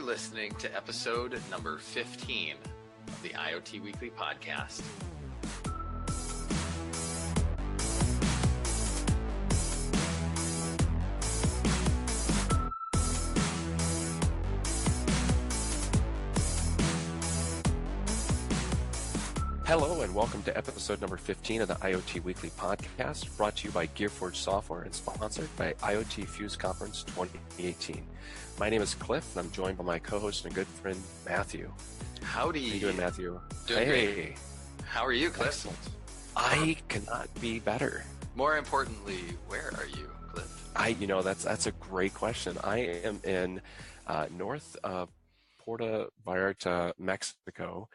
You're listening to episode number 15 of the IoT Weekly Podcast. Hello and welcome to episode number 15 of the IoT Weekly Podcast, brought to you by GearForge Software and sponsored by IoT Fuse Conference 2018. My name is Cliff, and I'm joined by my co-host and good friend, Matthew. Howdy. How you doing, Matthew? Doing great. How are you, Cliff? Excellent. I cannot be better. More importantly, where are you, Cliff? That's a great question. I am in north of Puerto Vallarta, Mexico,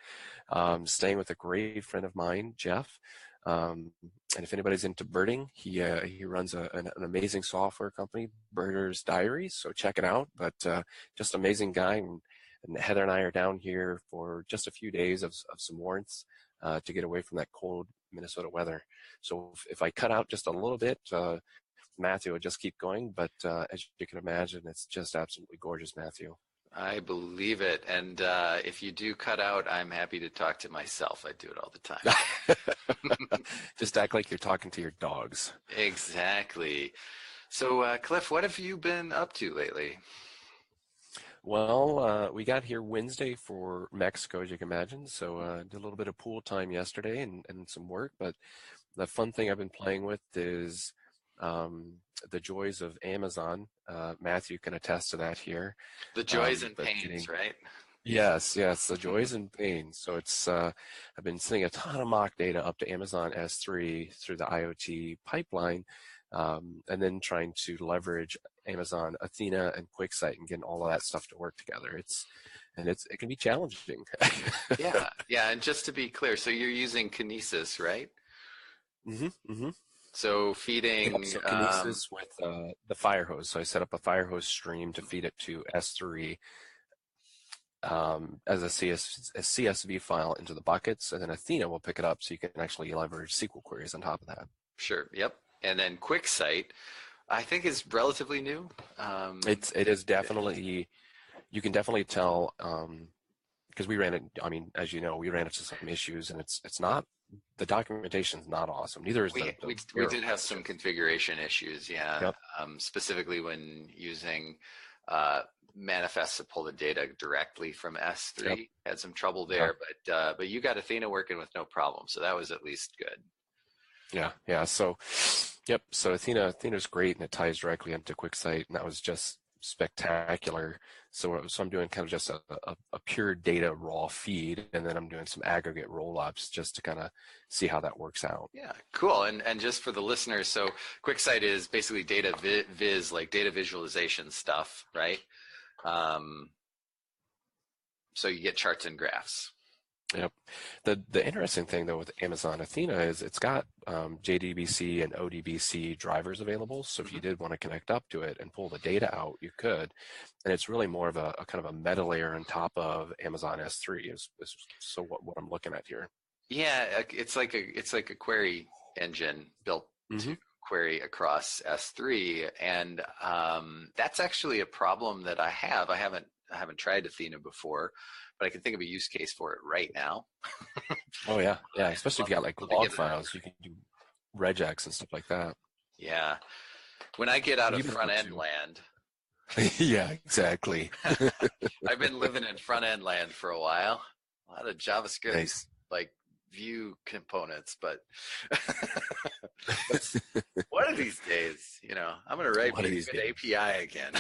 staying with a great friend of mine, Jeff. And if anybody's into birding, he runs an amazing software company, Birders Diaries. So check it out. But just amazing guy. And Heather and I are down here for just a few days of some warmth to get away from that cold Minnesota weather. So if I cut out just a little bit, Matthew would just keep going. But as you can imagine, it's just absolutely gorgeous, Matthew. I believe it. And if you do cut out, I'm happy to talk to myself. I do it all the time. Just act like you're talking to your dogs. Exactly. So, Cliff, what have you been up to lately? Well, we got here Wednesday for Mexico, as you can imagine. So did a little bit of pool time yesterday and some work. But the fun thing I've been playing with is the joys of Amazon. Matthew can attest to that here. The joys and pains, right? Yes, the joys and pains. So it's I've been sending a ton of mock data up to Amazon S3 through the IoT pipeline, and then trying to leverage Amazon Athena and QuickSight and getting all of that stuff to work together. It can be challenging. Yeah. And just to be clear, so you're using Kinesis, right? Mm-hmm. So feeding Kinesis with the fire hose. So I set up a fire hose stream to feed it to S3 as a CSV file into the buckets, and then Athena will pick it up so you can actually leverage SQL queries on top of that. Sure. Yep. And then QuickSight, I think, is relatively new. It is definitely. You can definitely tell because we ran it. I mean, as you know, we ran into some issues, and it's not. The documentation is not awesome. Neither is we did have some configuration issues, yeah. Yep. Specifically when using manifests to pull the data directly from S3. Yep. Had some trouble there, but you got Athena working with no problem, so that was at least good. Yeah. So, yep. So Athena's great, and it ties directly into QuickSight, and that was just spectacular. So I'm doing kind of just a pure data raw feed, and then I'm doing some aggregate roll-ups just to kind of see how that works out. Yeah, cool. And just for the listeners, so QuickSight is basically data viz, like data visualization stuff, right? So you get charts and graphs. Yep. The interesting thing though with Amazon Athena is it's got JDBC and ODBC drivers available. So if you did want to connect up to it and pull the data out, you could. And it's really more of a kind of a meta layer on top of Amazon S3 is so what I'm looking at here. Yeah, it's like a query engine built to query across S3, and that's actually a problem that I have. I haven't tried Athena before, but I can think of a use case for it right now. Oh yeah, especially if you got like log files, you can do regex and stuff like that. Yeah, when I get out of front end land. Yeah, exactly. I've been living in front end land for a while. A lot of JavaScript, nice. Like view components, but one of these days, I'm going to write an API again.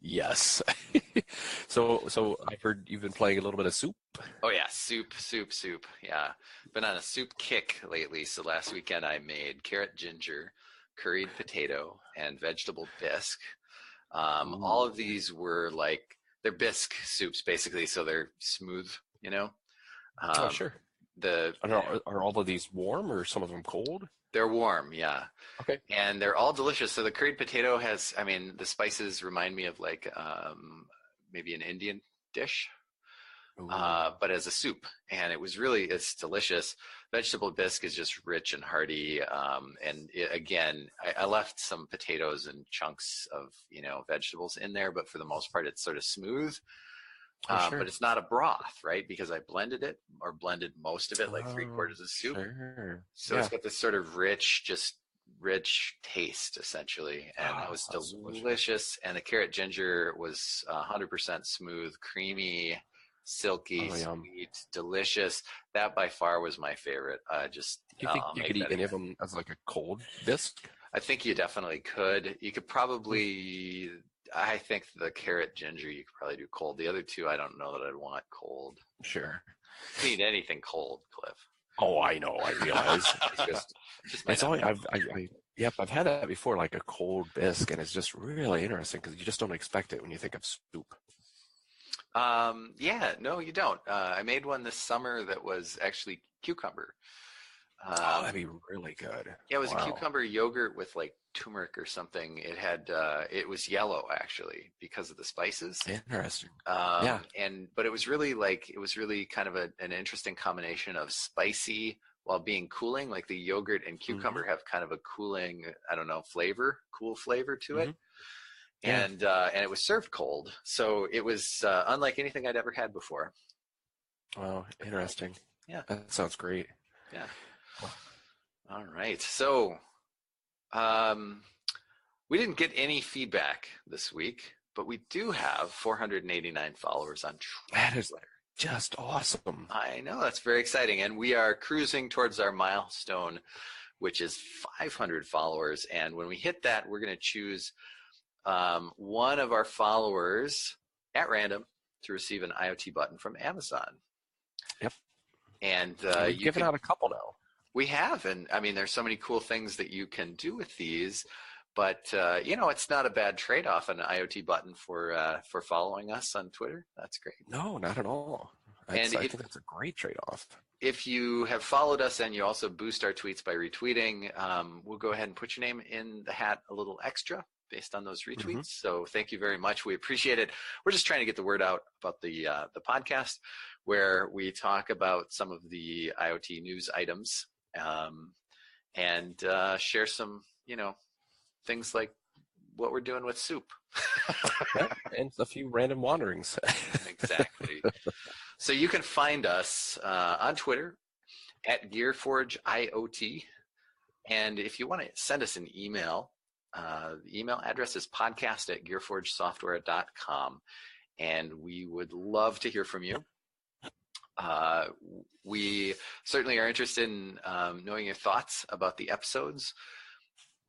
Yes. So I've heard you've been playing a little bit of Soup. Oh yeah, soup. Yeah, been on a soup kick lately. So last weekend I made carrot ginger, curried potato, and vegetable bisque. All of these were they're bisque soups basically, so they're smooth. Oh sure. Are all of these warm or some of them cold? They're warm, yeah. Okay. And they're all delicious. So the curried potato has, the spices remind me of maybe an Indian dish. but as a soup, and it's delicious. Vegetable bisque is just rich and hearty, and again, I left some potatoes and chunks of vegetables in there, but for the most part, it's sort of smooth. Sure. But it's not a broth, right? Because I blended most of it, like 3/4 of soup. Sure. So it's got this sort of rich taste, essentially, and it was delicious. And the carrot ginger was 100% smooth, creamy, silky, sweet, delicious. That by far was my favorite. Do you think you could eat any of them as like a cold bisque? I think you definitely could. You could probably. I think the carrot ginger you could probably do cold. The other two, I don't know that I'd want cold. Sure. You can eat anything cold, Cliff. Oh, I know. I realize. I've had that before, like a cold bisque, and it's just really interesting because you just don't expect it when you think of soup. Yeah, no, you don't. I made one this summer that was actually cucumber. That'd be really good. Yeah, it was a cucumber yogurt with like turmeric or something. It was yellow actually because of the spices. Interesting. But it was really kind of an interesting combination of spicy while being cooling. Like the yogurt and cucumber have kind of a cooling, I don't know, cool flavor to it. And it was served cold, so it was unlike anything I'd ever had before. Wow, interesting. Yeah, that sounds great. Yeah. All right. So, we didn't get any feedback this week, but we do have 489 followers on Twitter. That is just awesome. I know, that's very exciting, and we are cruising towards our milestone, which is 500 followers. And when we hit that, we're going to choose one of our followers at random to receive an IoT button from Amazon. Yep. And you've given out a couple now. We have, and I mean, there's so many cool things that you can do with these, but it's not a bad trade-off, an IoT button for following us on Twitter. That's great. No, not at all. I think that's a great trade-off. If you have followed us and you also boost our tweets by retweeting, we'll go ahead and put your name in the hat a little extra based on those retweets. So thank you very much. We appreciate it. We're just trying to get the word out about the podcast where we talk about some of the IoT news items and share some, things like what we're doing with soup. And a few random wanderings. Exactly. So you can find us on Twitter at GearForge IoT. And if you want to send us an email, the email address is podcast@gearforgesoftware.com. And we would love to hear from you. We certainly are interested in knowing your thoughts about the episodes.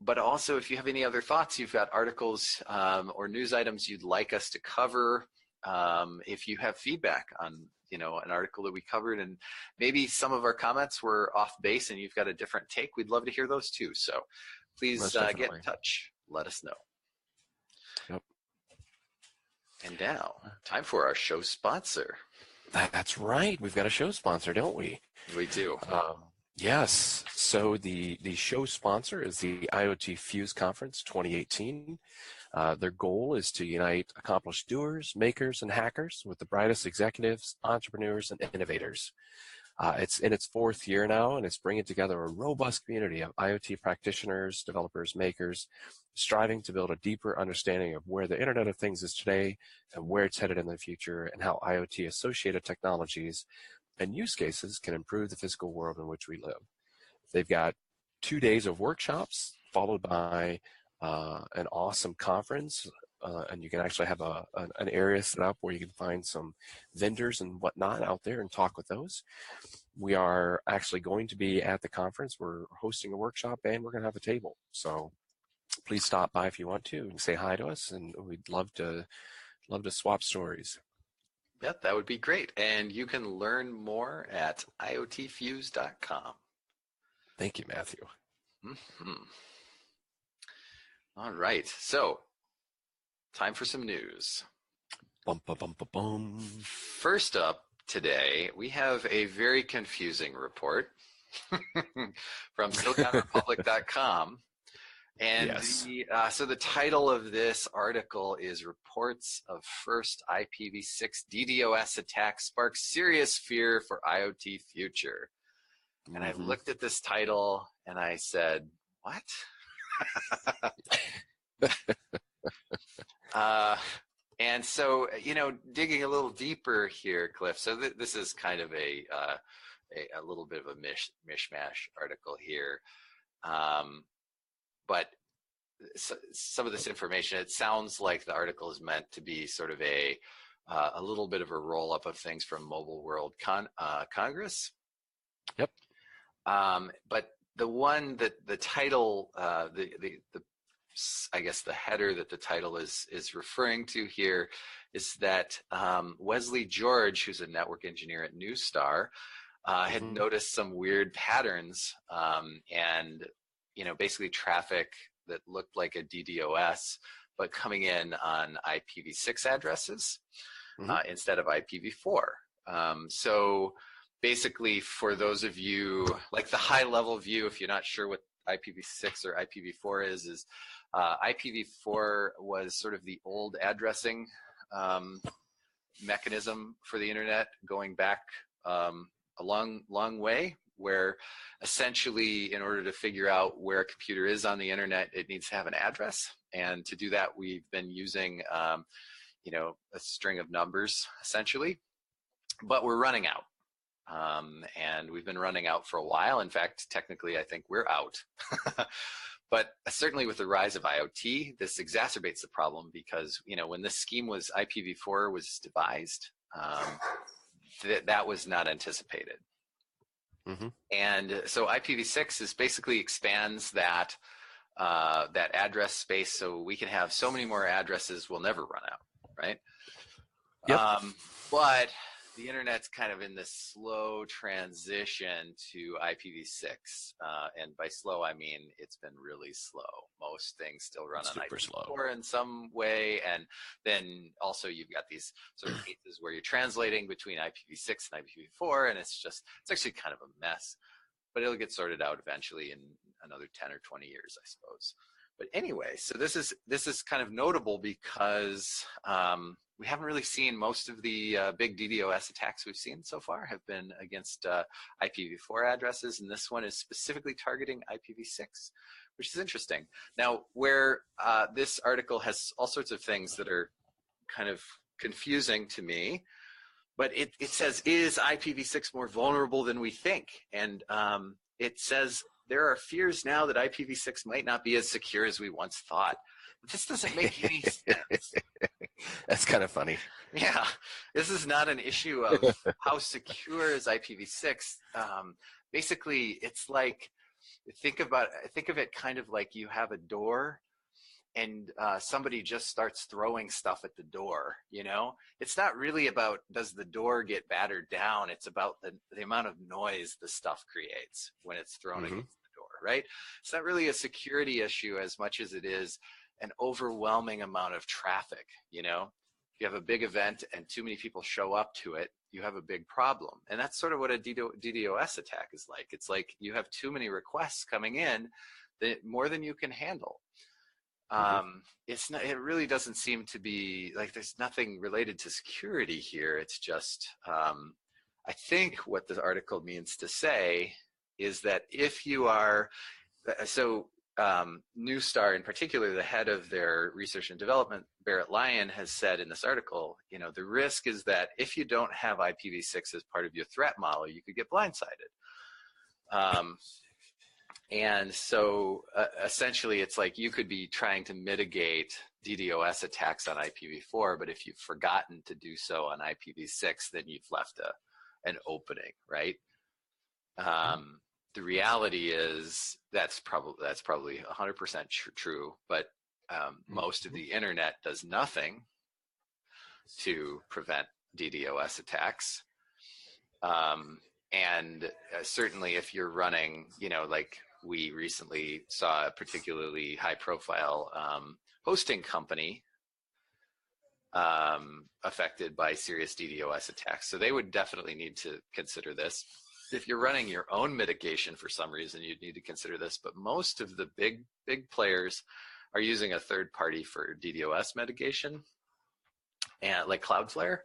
But also, if you have any other thoughts, you've got articles or news items you'd like us to cover. If you have feedback on, an article that we covered, and maybe some of our comments were off base and you've got a different take, we'd love to hear those too. So please get in touch. Let us know. Yep. And now, time for our show sponsor. That's right. We've got a show sponsor, don't we? We do. Yes. So the show sponsor is the IoT Fuse Conference 2018. Their goal is to unite accomplished doers, makers, and hackers with the brightest executives, entrepreneurs, and innovators. It's in its fourth year now, and it's bringing together a robust community of IoT practitioners, developers, makers, striving to build a deeper understanding of where the Internet of Things is today and where it's headed in the future, and how IoT-associated technologies and use cases can improve the physical world in which we live. They've got 2 days of workshops followed by an awesome conference, and you can actually have an area set up where you can find some vendors and whatnot out there and talk with those. We are actually going to be at the conference. We're hosting a workshop and we're going to have a table. So please stop by if you want to and say hi to us, and we'd love to swap stories. Yep, that would be great. And you can learn more at iotfuse.com. Thank you, Matthew. All right. So, time for some news. Bum, bum, bum, bum, bum. First up today, we have a very confusing report from SiliconRepublic.com. And Yes. so the title of this article is Reports of First IPv6 DDoS Attack Sparks Serious Fear for IoT Future. And I looked at this title and I said, what? And so, digging a little deeper here, Cliff. So this is kind of a little bit of a mishmash article here. But some of this information, it sounds like the article is meant to be sort of a little bit of a roll-up of things from Mobile World Congress. Yep. But the one that the title, I guess the header that the title is referring to here is that Wesley George, who's a network engineer at NeuStar, had noticed some weird patterns and basically traffic that looked like a DDoS, but coming in on IPv6 addresses instead of IPv4. So basically, for those of you, like the high level view, if you're not sure what IPv6 or IPv4 is IPv4 was sort of the old addressing mechanism for the internet, going back a long way, where essentially in order to figure out where a computer is on the internet, it needs to have an address. And to do that, we've been using a string of numbers essentially, but we're running out. And we've been running out for a while. In fact, technically, I think we're out. But certainly with the rise of IoT, this exacerbates the problem because, when this scheme was IPv4 was devised, that was not anticipated. And so IPv6 is basically expands that address space, so we can have so many more addresses we'll never run out, right? Yep. But the internet's kind of in this slow transition to IPv6, and by slow I mean it's been really slow. Most things still run on IPv4 in some way, and then also you've got these sort of cases where you're translating between IPv6 and IPv4, and it's actually kind of a mess, but it'll get sorted out eventually in another 10 or 20 years, I suppose. But anyway, so this is kind of notable because we haven't really seen most of the big DDoS attacks we've seen so far have been against IPv4 addresses, and this one is specifically targeting IPv6, which is interesting. Now, where this article has all sorts of things that are kind of confusing to me, but it says, is IPv6 more vulnerable than we think? And it says, there are fears now that IPv6 might not be as secure as we once thought. This doesn't make any sense. That's kind of funny. Yeah, this is not an issue of how secure is IPv6. Basically, it's like, think of it kind of like you have a door and somebody just starts throwing stuff at the door, It's not really about does the door get battered down. It's about the amount of noise the stuff creates when it's thrown against the door, right? It's not really a security issue as much as it is an overwhelming amount of traffic, If you have a big event and too many people show up to it, you have a big problem. And that's sort of what a DDoS attack is like. It's like you have too many requests coming in, more than you can handle. It really doesn't seem to be like there's nothing related to security here. It's just, I think what the article means to say is that if you are, NeuStar in particular, the head of their research and development, Barrett Lyon, has said in this article, the risk is that if you don't have IPv6 as part of your threat model, you could get blindsided. And so essentially it's like you could be trying to mitigate DDoS attacks on IPv4, but if you've forgotten to do so on IPv6, then you've left an opening, right? The reality is that's probably 100% true, but most of the internet does nothing to prevent DDoS attacks. And certainly if you're running, like we recently saw a particularly high profile hosting company affected by serious DDoS attacks. So they would definitely need to consider this. if you're running your own mitigation for some reason, you'd need to consider this. But most of the big players are using a third party for DDoS mitigation, and like Cloudflare.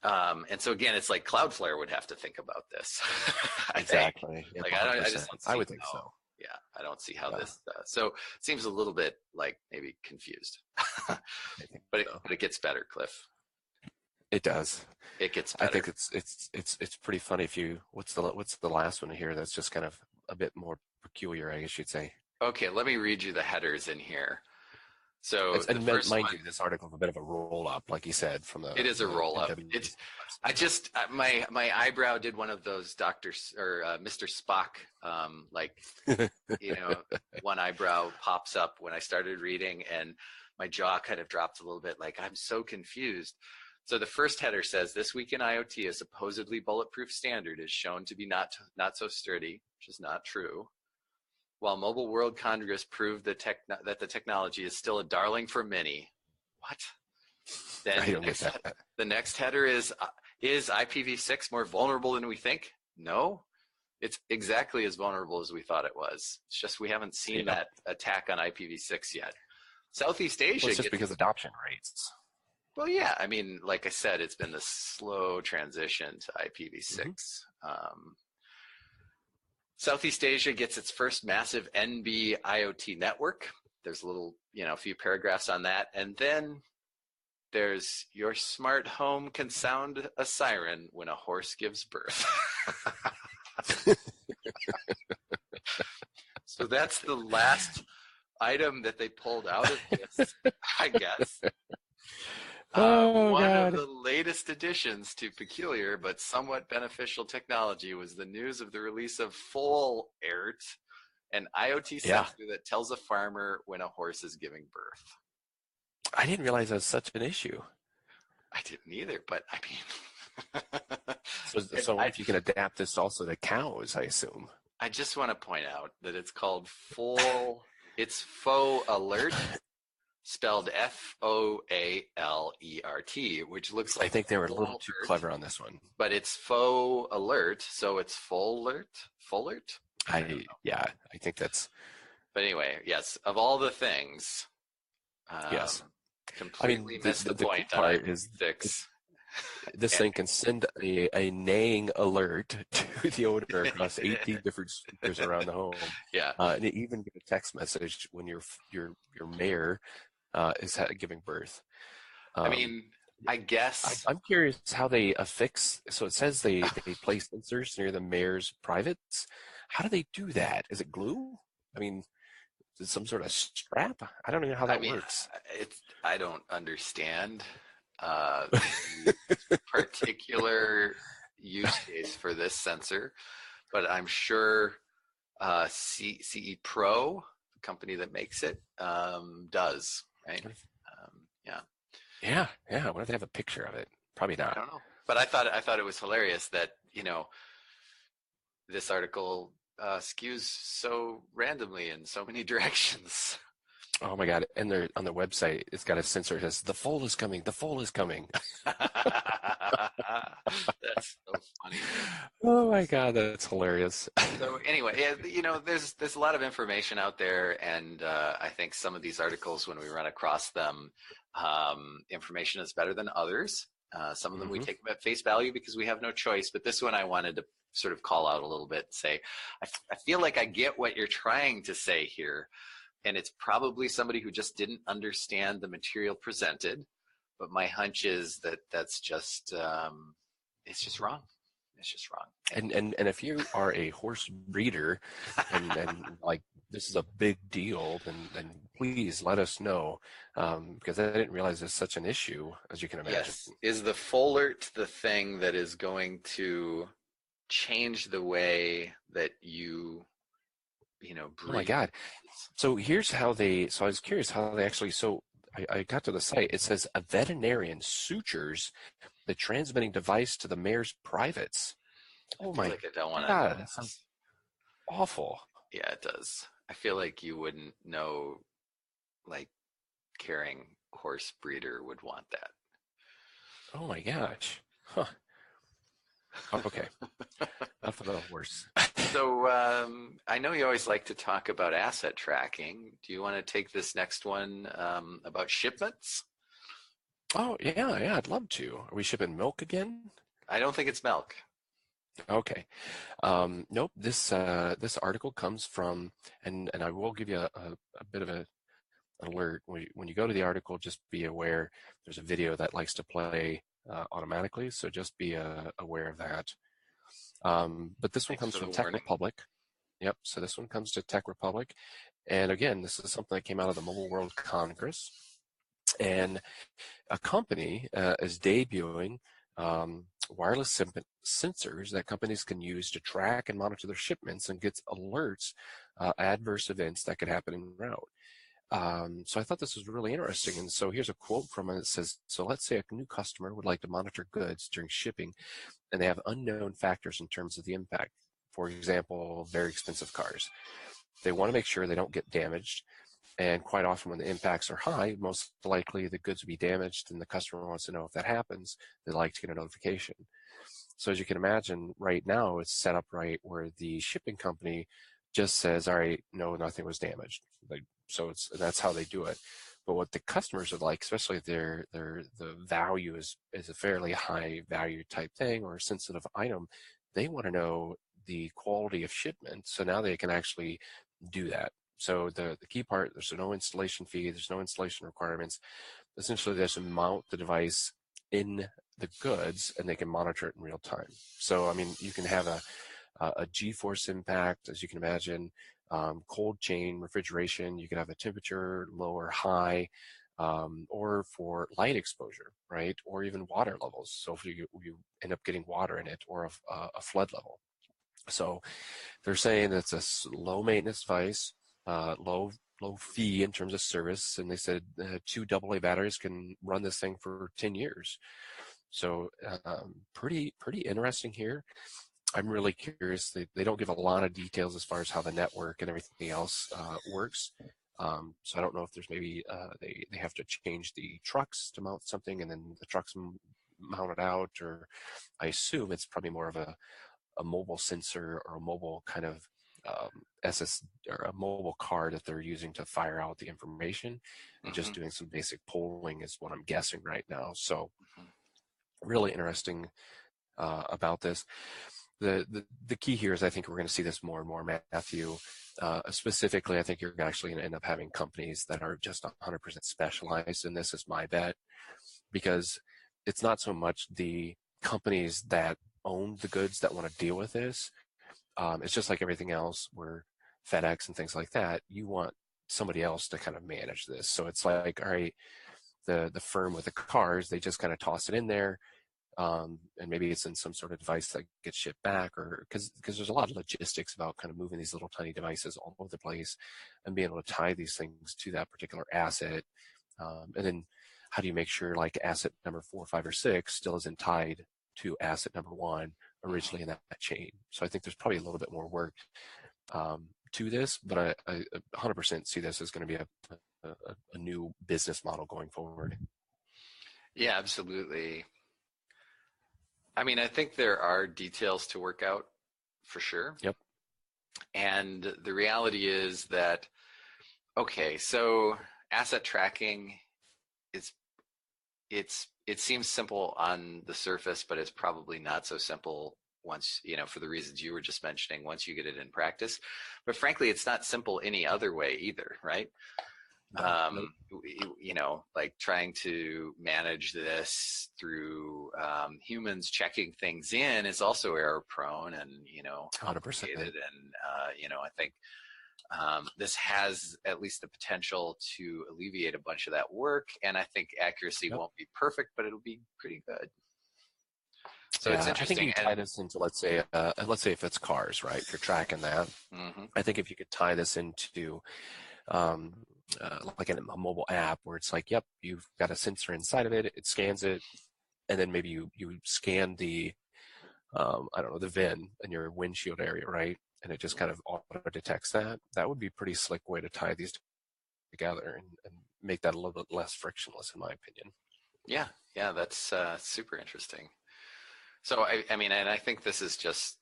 And so again, it's like Cloudflare would have to think about this. Exactly. I think. Yep, Like I just don't see I would think how, so. yeah, I don't see how Yeah. this. So it seems a little bit like maybe confused, I think but so. it gets better, Cliff. It does. It gets I better. think it's pretty funny. If you what's the last one here? That's just kind of a bit more peculiar, I guess you'd say. Okay, let me read you the headers in here. So the And first mind one, you, this article is a bit of a roll up, like you said, from the. it is a the roll up. NWA It's website. I just my eyebrow did one of those doctors or Mr. Spock like one eyebrow pops up when I started reading, and my jaw kind of dropped a little bit. Like I'm so confused. So the first header says, "This week in IoT, a supposedly bulletproof standard is shown to be not so sturdy," which is not true. While Mobile World Congress proved that the technology is still a darling for many. What? Then I don't get that. the next header is IPv6 more vulnerable than we think? No, it's exactly as vulnerable as we thought it was. It's just we haven't seen that attack on IPv6 yet. Southeast Asia. Well, it's just because adoption rates. Well, yeah. I mean, like I said, it's been the slow transition to IPv6. Southeast Asia gets its first massive NB IoT network. There's a little, a few paragraphs on that. And then there's your smart home can sound a siren when a horse gives birth. So that's the last item that they pulled out of this, I guess. One God. of the latest additions to peculiar but somewhat beneficial technology was the news of the release of Full Alert, an IoT sensor that tells a farmer when a horse is giving birth. I didn't realize that was such an issue. I didn't either, but I mean... so what if you can adapt this also to cows, I assume? I just want to point out that it's called it's Faux Alert, spelled FOALERT, which looks like... I think they were a little too clever on this one. But it's Faux Alert, so it's Full Alert? Full Alert? I think that's... But anyway, yes, of all the things... yes. Completely missed the point cool part on IPv6. This thing can send a neighing alert to the owner across 18 different speakers around the home. Yeah. And even get a text message when your mare is giving birth. I mean, I guess... I'm curious how they affix... So it says they place sensors near the mare's privates. How do they do that? Is it glue? I mean... Is it some sort of strap? I don't know how that works. I don't understand the particular use case for this sensor, but I'm sure CE Pro, the company that makes it, does, right? Yeah. I wonder if they have a picture of it. Probably not. I don't know. But I thought it was hilarious that, this article skews so randomly in so many directions. Oh my God. And they're on the website, it's got a sensor that says, the foal is coming, the foal is coming. That's so funny. Oh my God, that's hilarious. So anyway, there's a lot of information out there, and I think some of these articles, when we run across them, information is better than others. Some of them we take at face value because we have no choice, but this one I wanted to sort of call out a little bit and say, I feel like I get what you're trying to say here, and it's probably somebody who just didn't understand the material presented, but my hunch is that that's just, it's just wrong. It's just wrong. And if you are a horse breeder and like this is a big deal, then please let us know, because I didn't realize it's such an issue, as you can imagine. Yes. Is the Folert the thing that is going to change the way that you breed? Oh my God. So here's how so I was curious how they actually, I got to the site. It says a veterinarian sutures the transmitting device to the mare's privates. Oh my I don't want God. to. That sounds awful. Yeah, it does. I feel like you wouldn't know, like, caring horse breeder would want that. Oh my gosh. Huh. Okay, enough of the horse. So I know you always like to talk about asset tracking. Do you want to take this next one about shipments? Oh, yeah, I'd love to. Are we shipping milk again? I don't think it's milk. Okay. Nope. This article comes from, and I will give you a bit of an alert. When you go to the article, just be aware there's a video that likes to play automatically, so just be aware of that. But this one Thanks comes for the from Tech warning. Republic. Yep. So this one comes to Tech Republic, and again, this is something that came out of the Mobile World Congress, and a company is debuting wireless sensors that companies can use to track and monitor their shipments and gets alerts, adverse events that could happen en route. So I thought this was really interesting. And so here's a quote from it. It says, so let's say a new customer would like to monitor goods during shipping and they have unknown factors in terms of the impact. For example, very expensive cars. They want to make sure they don't get damaged. And quite often when the impacts are high, most likely the goods will be damaged and the customer wants to know if that happens. They'd like to get a notification. So as you can imagine, right now it's set up right where the shipping company just says, all right, no, nothing was damaged. So that's how they do it. But what the customers would like, especially if the value is a fairly high value type thing or a sensitive item, they want to know the quality of shipment. So now they can actually do that. So the key part, there's no installation fee, there's no installation requirements. Essentially, they just mount the device in the goods and they can monitor it in real time. So, I mean, you can have a G-force impact, as you can imagine, cold chain refrigeration, you can have a temperature, low or high, or for light exposure, right? Or even water levels. So if you end up getting water in it or a flood level. So they're saying it's a low maintenance device, low fee in terms of service, and they said 2 AA batteries can run this thing for 10 years. So pretty interesting here. I'm really curious. They don't give a lot of details as far as how the network and everything else works. So I don't know if there's maybe they have to change the trucks to mount something, and then the trucks mount it out, or I assume it's probably more of a mobile sensor or a mobile kind of SS or a mobile card that they're using to fire out the information, and Mm-hmm. just doing some basic polling is what I'm guessing right now. So really interesting about this. The key here is I think we're going to see this more and more, Matthew. Specifically, I think you're actually going to end up having companies that are just 100% specialized in this, is my bet, because it's not so much the companies that own the goods that want to deal with this. It's just like everything else where FedEx and things like that, you want somebody else to kind of manage this. So it's like, all right, the firm with the cars, they just kind of toss it in there. And maybe it's in some sort of device that gets shipped back, or because there's a lot of logistics about kind of moving these little tiny devices all over the place and being able to tie these things to that particular asset. And then how do you make sure like asset number 4, 5, or 6 still isn't tied to asset number 1 originally in that chain? So I think there's probably a little bit more work to this, but I 100% see this as going to be a new business model going forward. Yeah, absolutely. I mean, I think there are details to work out for sure. Yep. And the reality is that, okay, so asset tracking is it seems simple on the surface, but it's probably not so simple once, for the reasons you were just mentioning, once you get it in practice. But frankly, it's not simple any other way either, right? Nope. Like trying to manage this through humans checking things in is also error prone and 100%. complicated. And I think this has at least the potential to alleviate a bunch of that work. And I think accuracy Yep. won't be perfect, but it'll be pretty good. So it's Yeah, I think interesting. you tie this into, let's say if it's cars, right? If you're tracking that, Mm-hmm. I think if you could tie this into um, like a mobile app where it's like, yep, you've got a sensor inside of it, it scans it, and then maybe you scan the I don't know, the VIN in your windshield area, right? And it just kind of auto detects that. That would be a pretty slick way to tie these together and make that a little bit less frictionless, in my opinion. Yeah, that's super interesting. So I mean, and I think this is just,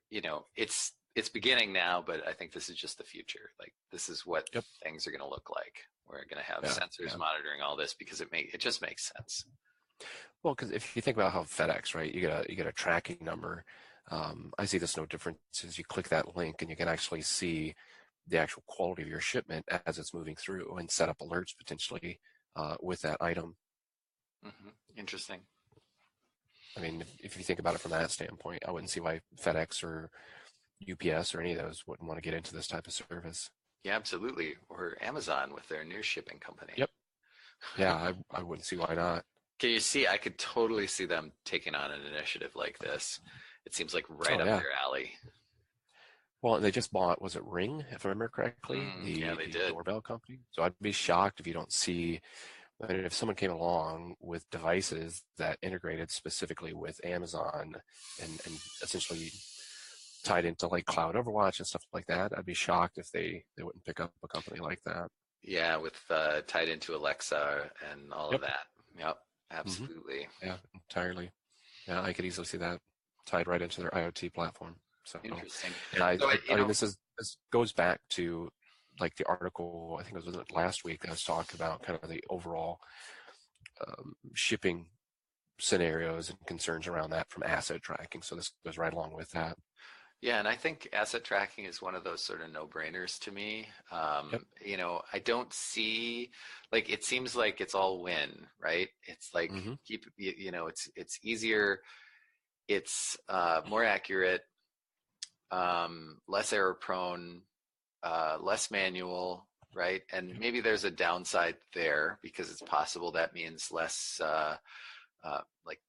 it's beginning now, but I think this is just the future. Like this is what Yep. things are going to look like. We're going to have Yeah. sensors monitoring all this because it just makes sense. Well, because if you think about how FedEx, right, you get a tracking number. I see this no different as you click that link and you can actually see the actual quality of your shipment as it's moving through and set up alerts potentially with that item. Interesting. I mean, if you think about it from that standpoint, I wouldn't see why FedEx or UPS or any of those wouldn't want to get into this type of service. Yeah, absolutely. Or Amazon with their new shipping company. Yep. Yeah, I wouldn't see why not. Can you see? I could totally see them taking on an initiative like this. It seems like right up their alley. Well, they just bought, was it Ring, if I remember correctly? Yeah, they did. Doorbell company. So I'd be shocked if you don't see, I mean, if someone came along with devices that integrated specifically with Amazon and essentially tied into like cloud Overwatch and stuff like that, I'd be shocked if they wouldn't pick up a company like that. Yeah, with tied into Alexa and all of that. Yep, absolutely. Yeah, entirely. Yeah, I could easily see that tied right into their IoT platform. So interesting. And I mean, this goes back to like the article, I think it was last week that I was talking about kind of the overall shipping scenarios and concerns around that from asset tracking. So this goes right along with that. Yeah, and I think asset tracking is one of those sort of no-brainers to me. I don't see, like, it seems like it's all win, right? It's like it's easier, it's more accurate, less error prone, less manual, right? And maybe there's a downside there because it's possible that means less like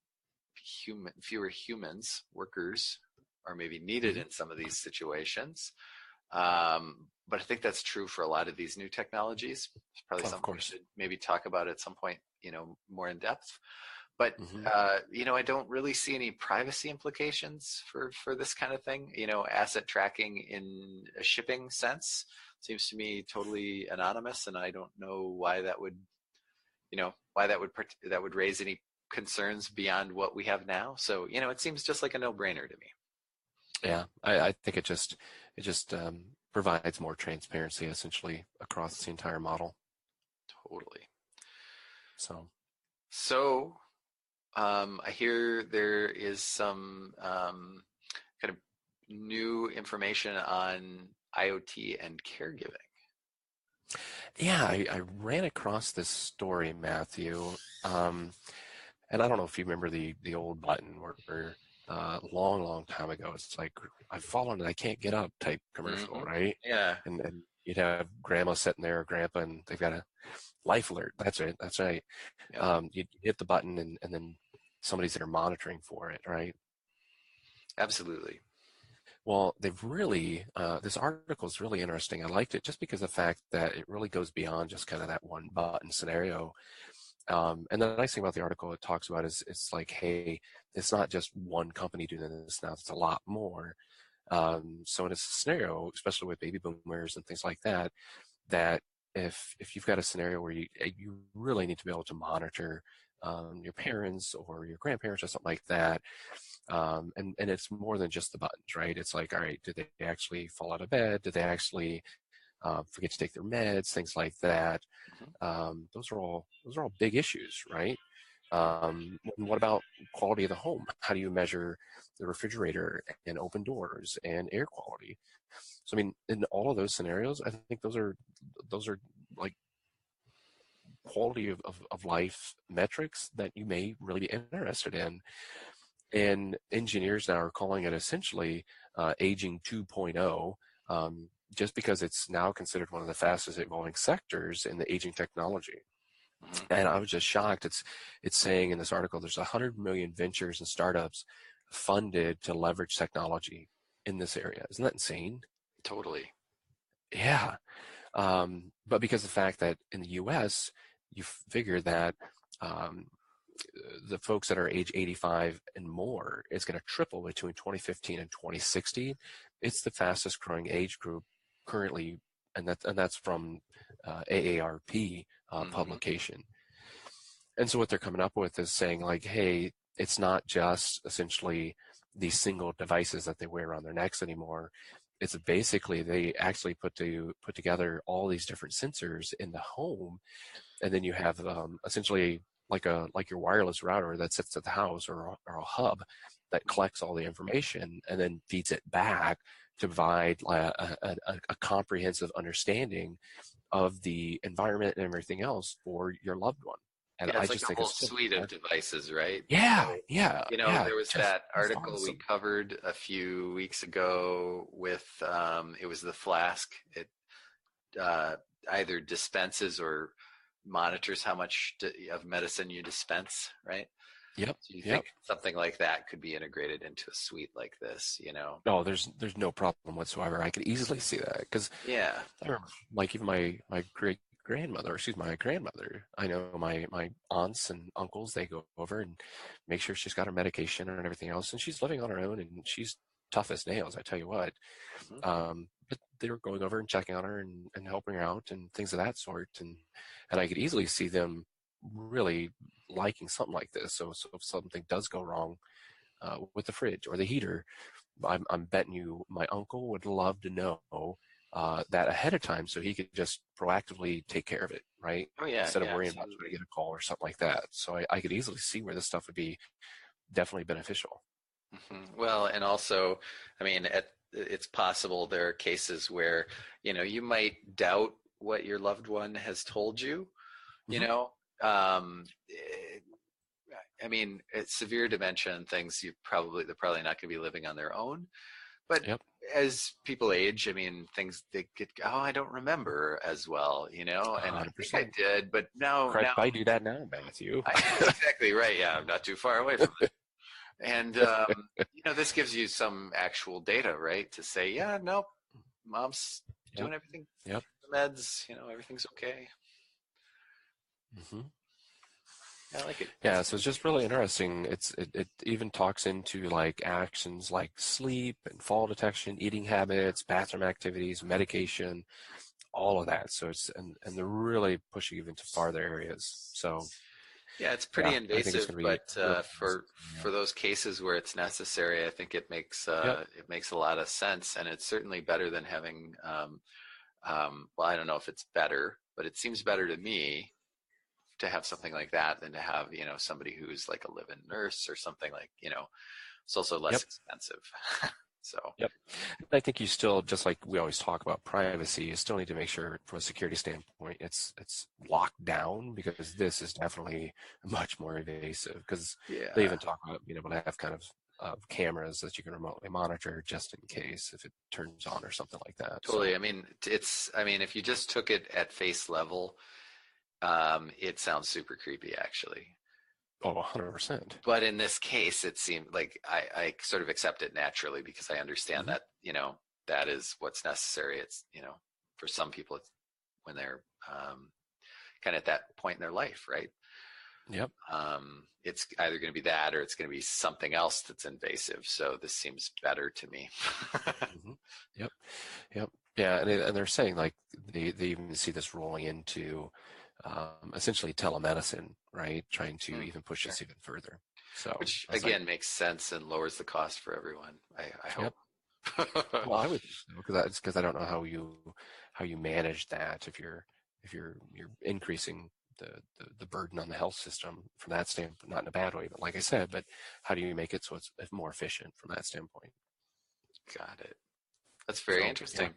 fewer humans, workers are maybe needed in some of these situations. But I think that's true for a lot of these new technologies. It's probably something we should maybe talk about at some point, more in depth. But I don't really see any privacy implications for this kind of thing. Asset tracking in a shipping sense seems to me totally anonymous, and I don't know why that would, that would raise any concerns beyond what we have now. So it seems just like a no-brainer to me. Yeah, I think it just provides more transparency essentially across the entire model. Totally. So I hear there is some kind of new information on IoT and caregiving. Yeah, I ran across this story, Matthew, and I don't know if you remember the old button where long time ago, it's like, I've fallen and I can't get up type commercial, right? Yeah. And you'd have grandma sitting there or grandpa and they've got a life alert. That's right. Yep. You'd hit the button and then somebody's there monitoring for it, right? Absolutely. Well, they've really, this article is really interesting. I liked it just because of the fact that it really goes beyond just kind of that one button scenario. And the nice thing about the article it talks about is it's like, hey, it's not just one company doing this now, it's a lot more. So in a scenario, especially with baby boomers and things like that, that if you've got a scenario where you really need to be able to monitor your parents or your grandparents or something like that, and it's more than just the buttons, right? It's like, all right, did they actually fall out of bed? Did they actually forget to take their meds? Things like that. Those are all big issues, right? What about quality of the home? How do you measure the refrigerator and open doors and air quality? So, I mean, in all of those scenarios, I think those are like quality of life metrics that you may really be interested in. And engineers now are calling it essentially aging 2.0, just because it's now considered one of the fastest evolving sectors in the aging technology. And I was just shocked. It's saying in this article there's 100 million ventures and startups funded to leverage technology in this area. Isn't that insane? Totally. Yeah. But because of the fact that in the U.S., you figure that the folks that are age 85 and more is going to triple between 2015 and 2060. It's the fastest growing age group currently, and that's from AARP publication. And so what they're coming up with is saying like, hey, it's not just essentially these single devices that they wear around their necks anymore. It's basically they actually put together all these different sensors in the home, and then you have essentially like your wireless router that sits at the house, or a hub that collects all the information and then feeds it back to provide a comprehensive understanding of the environment and everything else for your loved one. And Yeah, I it's like just a think whole it's suite of devices, right? yeah, So, yeah, yeah, there was just that article we awesome. covered a few weeks ago with, it was the flask. It uh, either dispenses or monitors how much of medicine you dispense, right? Yep, So you yep. think something like that could be integrated into a suite like this? No, there's no problem whatsoever. I could easily see that because Yeah. I remember, like even my great grandmother, she's my grandmother. I know my aunts and uncles, they go over and make sure she's got her medication and everything else, and she's living on her own, and she's tough as nails, I tell you what. Mhm. But they were going over and checking on her and helping her out and things of that sort, and I could easily see them really liking something like this. So if something does go wrong with the fridge or the heater, I'm betting you my uncle would love to know that ahead of time so he could just proactively take care of it, right? Oh yeah, Instead of yeah, worrying about trying to absolutely. get a call or something like that. So I could easily see where this stuff would be definitely beneficial. Well, and also, I mean, it's possible there are cases where, you might doubt what your loved one has told you, you Hmm. know. I mean, it's severe dementia and things, they're probably not going to be living on their own. But Yep, as people age, I mean, things they get, oh, I don't remember as well, and I think I 100%. did, but now Crap, I do that now, Matthew. exactly right. Yeah, I'm not too far away from it. And this gives you some actual data, right? To say, yeah, nope, mom's Yep, doing everything, yep. the meds, everything's okay. Hmm. Yeah, I like it. Yeah, so it's just really interesting. It even talks into like actions like sleep and fall detection, eating habits, bathroom activities, medication, all of that. So and they're really pushing even to farther areas. So Yeah, it's pretty yeah, I think it's invasive, going to be but really for those cases where it's necessary, I think yep, it makes a lot of sense, and it's certainly better than having. Well, I don't know if it's better, but it seems better to me to have something like that than to have somebody who's like a live-in nurse or something like. It's also less yep, expensive. So yep. And I think you still, just like we always talk about privacy, you still need to make sure from a security standpoint it's locked down, because this is definitely much more invasive, because they yeah, even talk about being able to have kind of cameras that you can remotely monitor just in case if it turns on or something like that. totally. So, I mean, if you just took it at face level, it sounds super creepy, actually. oh, 100%. But in this case, it seemed like I sort of accept it naturally because I understand Hmm. that, that is what's necessary. It's, for some people, it's when they're kind of at that point in their life, right? Yep. It's either going to be that or it's going to be something else that's invasive. So this seems better to me. Hmm. Yep. Yep. Yeah, and they're saying like they even see this rolling into essentially telemedicine, right? Trying to even push Sure. this even further. So Which I was like, again makes sense and lowers the cost for everyone. I yep. hope. Well, I would think so, because I don't know how you manage that if you're increasing the burden on the health system from that standpoint, not in a bad way, but like I said, but how do you make it so it's more efficient from that standpoint? Got it. That's very So yeah, interesting.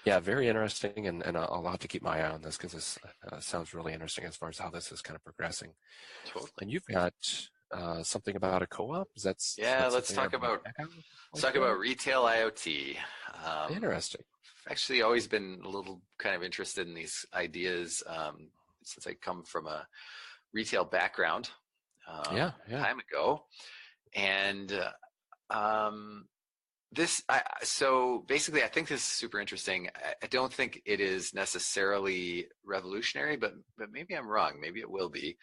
yeah, very interesting, and I'll have to keep my eye on this because this sounds really interesting as far as how this is kind of progressing. Totally. And you've got something about a co-op. Is Yeah, that something I ever check out let's like talk that? about retail IoT. Um, Interesting. Actually, always been a little kind of interested in these ideas since I come from a retail background Yeah, yeah. time ago, and um, so basically, I think this is super interesting. I don't think it is necessarily revolutionary, but maybe I'm wrong. Maybe it will be.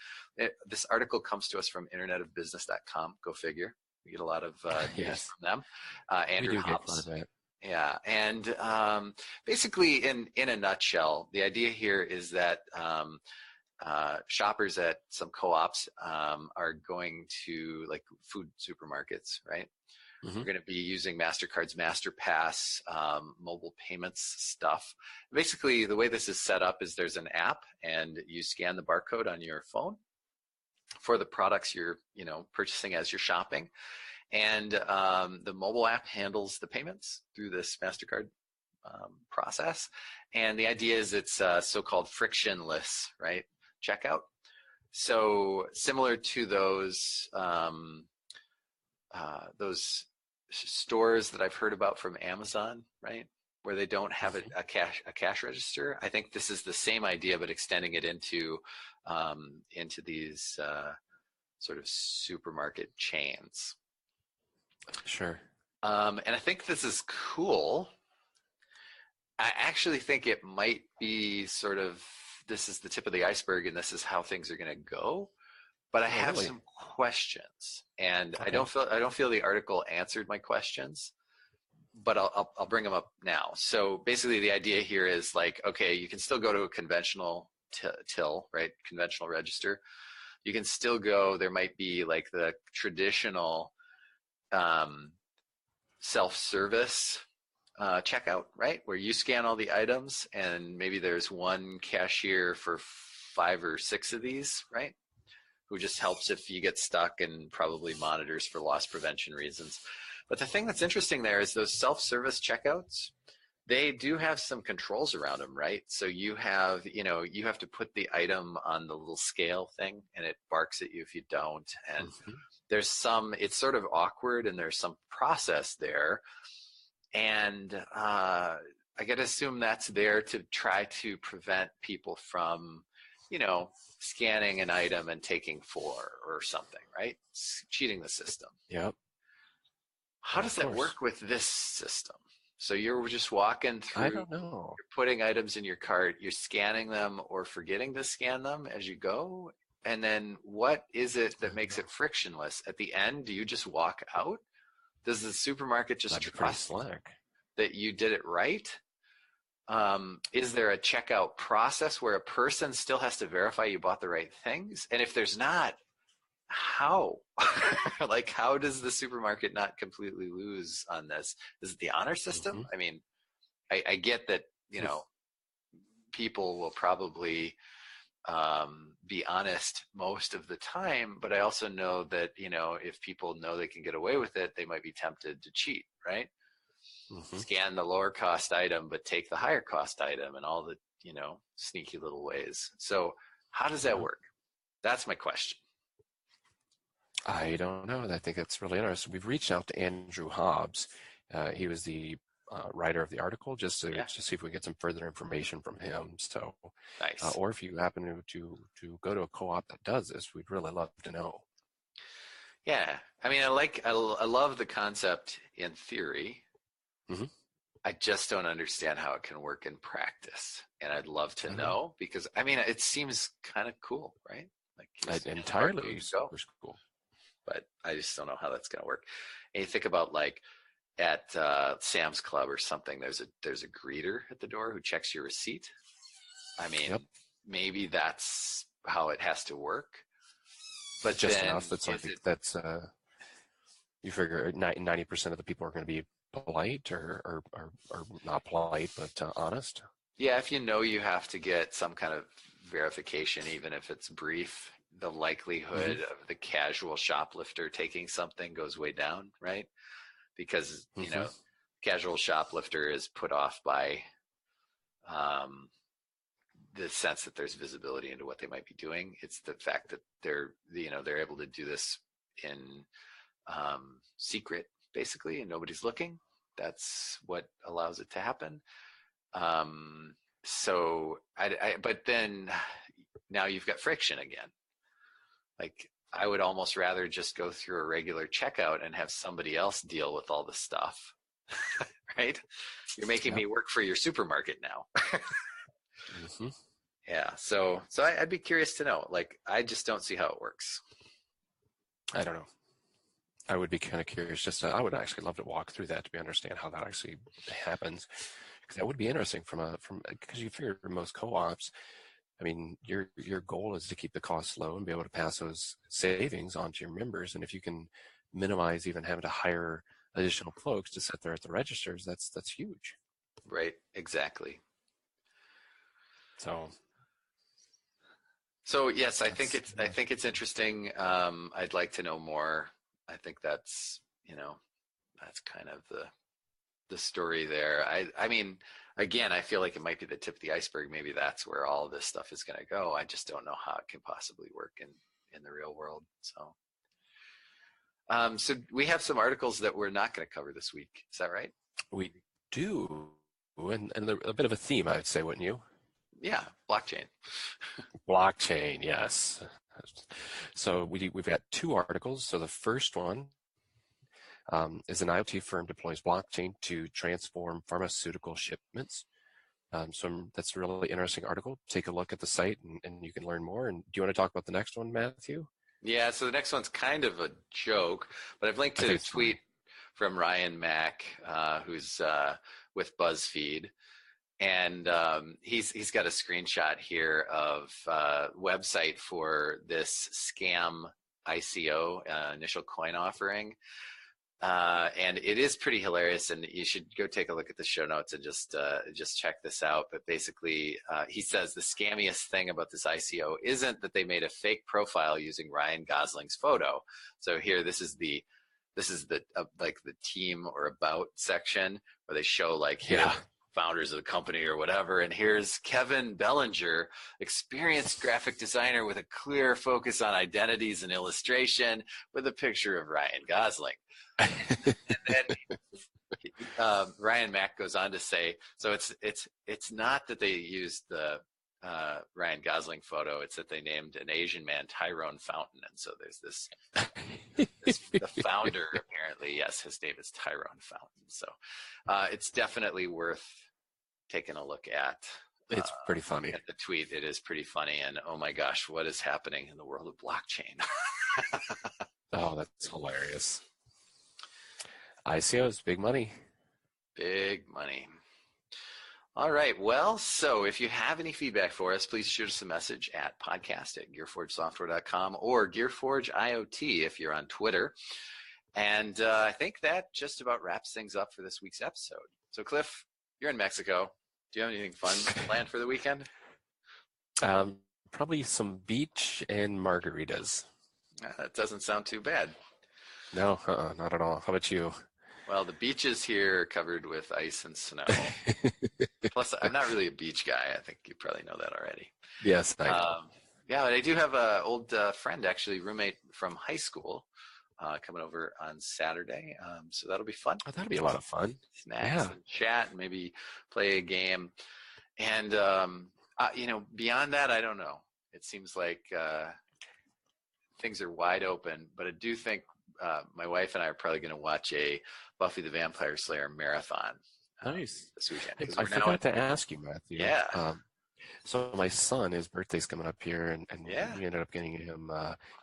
This article comes to us from internetofbusiness.com. Go figure. We get a lot of news Yes, from them. we Andrew do get quite a Hobbs. bit. Yeah, and basically, in a nutshell, the idea here is that shoppers at some co-ops are going to like food supermarkets, right? Mm-hmm. We're going to be using MasterCard's MasterPass mobile payments stuff. Basically, the way this is set up is there's an app, and you scan the barcode on your phone for the products you're purchasing as you're shopping, and the mobile app handles the payments through this MasterCard process. And the idea is it's so-called frictionless, right, checkout. So similar to those stores that I've heard about from Amazon, right, where they don't have a cash register. I think this is the same idea, but extending it into these sort of supermarket chains. Sure. And I think this is cool. I actually think it might be sort of, this is the tip of the iceberg, and this is how things are going to go. But I have some questions, and okay. I don't feel the article answered my questions, but I'll bring them up now. So basically, the idea here is like, okay, you can still go to a conventional till, right? Conventional register. You can still go. There might be like the traditional self-service checkout, right, where you scan all the items, and maybe there's one cashier for 5 or 6 of these, right, who just helps if you get stuck and probably monitors for loss prevention reasons. But the thing that's interesting there is those self-service checkouts, they do have some controls around them, right? So you have to put the item on the little scale thing, and it barks at you if you don't. And there's it's sort of awkward, and there's some process there. And I got to assume that's there to try to prevent people from, scanning an item and taking 4 or something, right? Cheating the system. Yep. How does that work with this system? So you're just walking through, I don't know. You're putting items in your cart, you're scanning them or forgetting to scan them as you go. And then what is it that makes it frictionless? At the end, do you just walk out? Does the supermarket just trust that you did it right? Is there a checkout process where a person still has to verify you bought the right things? And if there's not, how? Like, how does the supermarket not completely lose on this? Is it the honor system? I mean, I get that, people will probably be honest most of the time, but I also know that, if people know they can get away with it, they might be tempted to cheat, right? Scan the lower cost item, but take the higher cost item, and all the, sneaky little ways. So how does that work? That's my question. I don't know. I think that's really interesting. We've reached out to Andrew Hobbs. He was the writer of the article, just to see if we get some further information from him. So, nice. Or if you happen to go to a co-op that does this, we'd really love to know. Yeah, I mean, I love the concept in theory. I just don't understand how it can work in practice, and I'd love to know, because I mean, it seems kind of cool, right? Like entirely super cool. But I just don't know how that's going to work. And you think about like at Sam's Club or something, there's a greeter at the door who checks your receipt. I mean, maybe that's how it has to work. But just enough. That's you figure 90% of the people are going to be polite or not polite, but honest. Yeah, if you have to get some kind of verification, even if it's brief, the likelihood of the casual shoplifter taking something goes way down, right? Because, casual shoplifter is put off by the sense that there's visibility into what they might be doing. It's the fact that they're able to do this in secret, basically, and nobody's looking. That's what allows it to happen. But then now you've got friction again. Like, I would almost rather just go through a regular checkout and have somebody else deal with all the stuff, right? You're making me work for your supermarket now. Yeah, so I'd be curious to know. Like, I just don't see how it works. I don't know. I would be kind of curious. I would actually love to walk through that to understand how that actually happens, because that would be interesting because you figure most co-ops, I mean, your goal is to keep the costs low and be able to pass those savings on to your members. And if you can minimize even having to hire additional folks to sit there at the registers, that's huge. Right. Exactly. So yes, I think it's interesting. I'd like to know more. I think that's kind of the story there. I mean, again, I feel like it might be the tip of the iceberg. Maybe that's where all this stuff is going to go. I just don't know how it can possibly work in the real world. So, so we have some articles that we're not going to cover this week. Is that right? We do, and a bit of a theme, I would say, wouldn't you? Yeah, blockchain. Blockchain, yes. So we've got 2 articles. So the first one is an IoT firm deploys blockchain to transform pharmaceutical shipments. So that's a really interesting article. Take a look at the site and you can learn more. And do you want to talk about the next one, Matthew? Yeah, so the next one's kind of a joke, but I've linked to a tweet from Ryan Mack, who's with BuzzFeed. And he's got a screenshot here of website for this scam ICO, initial coin offering. And it is pretty hilarious, and you should go take a look at the show notes and just check this out. But basically, he says the scammiest thing about this ICO isn't that they made a fake profile using Ryan Gosling's photo. So here, this is the like the team or about section where they show like here. Founders of the company or whatever, and here's Kevin Bellinger, experienced graphic designer with a clear focus on identities and illustration, with a picture of Ryan Gosling. And then Ryan Mack goes on to say, so it's not that they used the Ryan Gosling photo, it's that they named an Asian man Tyrone Fountain, and so there's this the founder apparently, yes, his name is Tyrone Fountain. So it's definitely worth taking a look at. It's pretty funny. At the tweet, it is pretty funny, and oh my gosh, what is happening in the world of blockchain? Oh, that's hilarious. ICOs, big money. Big money. All right. Well, so if you have any feedback for us, please shoot us a message at podcast@gearforgesoftware.com or GearForge IoT if you're on Twitter. And I think that just about wraps things up for this week's episode. So, Cliff, you're in Mexico. Do you have anything fun planned for the weekend? Probably some beach and margaritas. That doesn't sound too bad. No, not at all. How about you? Well, the beaches here are covered with ice and snow. Plus, I'm not really a beach guy. I think you probably know that already. Yes, I know. Yeah, but I do have an old friend, actually, roommate from high school, coming over on Saturday. So that'll be fun. Oh, that'll be a lot of fun. Snacks and chat and maybe play a game. And, beyond that, I don't know. It seems like things are wide open, but I do think my wife and I are probably going to watch a Buffy the Vampire Slayer marathon. Nice. This weekend. I forgot to ask you, Matthew. Yeah. So my son, his birthday's coming up here, and we ended up getting him.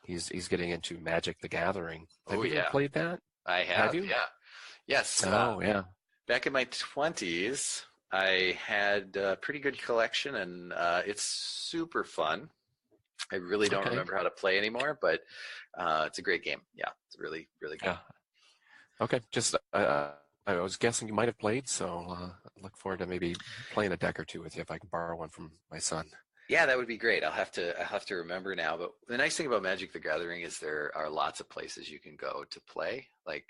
He's getting into Magic the Gathering. Have you ever played that? I have you? Yeah. Yes. Oh, yeah. Back in my 20s, I had a pretty good collection, and it's super fun. I really don't remember how to play anymore, but it's a great game. Yeah, it's really, really good. Yeah. Okay. Just I was guessing you might have played, so I look forward to maybe playing a deck or two with you if I can borrow one from my son. Yeah, that would be great. I'll have to remember now. But the nice thing about Magic the Gathering is there are lots of places you can go to play, like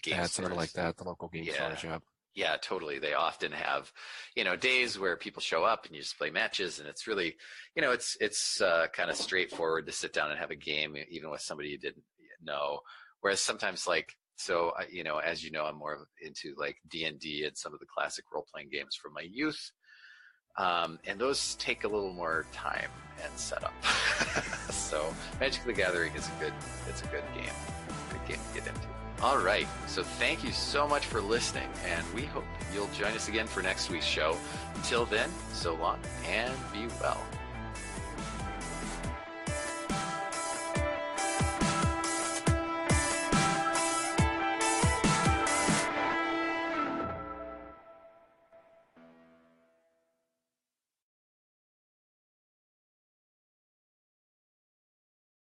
game stores. Something like that. The local game stores, yeah. Yeah, totally. They often have, days where people show up and you just play matches, and it's really, it's kind of straightforward to sit down and have a game, even with somebody you didn't know. Whereas sometimes, as you know, I'm more into like D&D and some of the classic role-playing games from my youth. And those take a little more time and setup. So Magic the Gathering is a good game. Good game to get into. All right. So thank you so much for listening, and we hope you'll join us again for next week's show. Until then, so long and be well.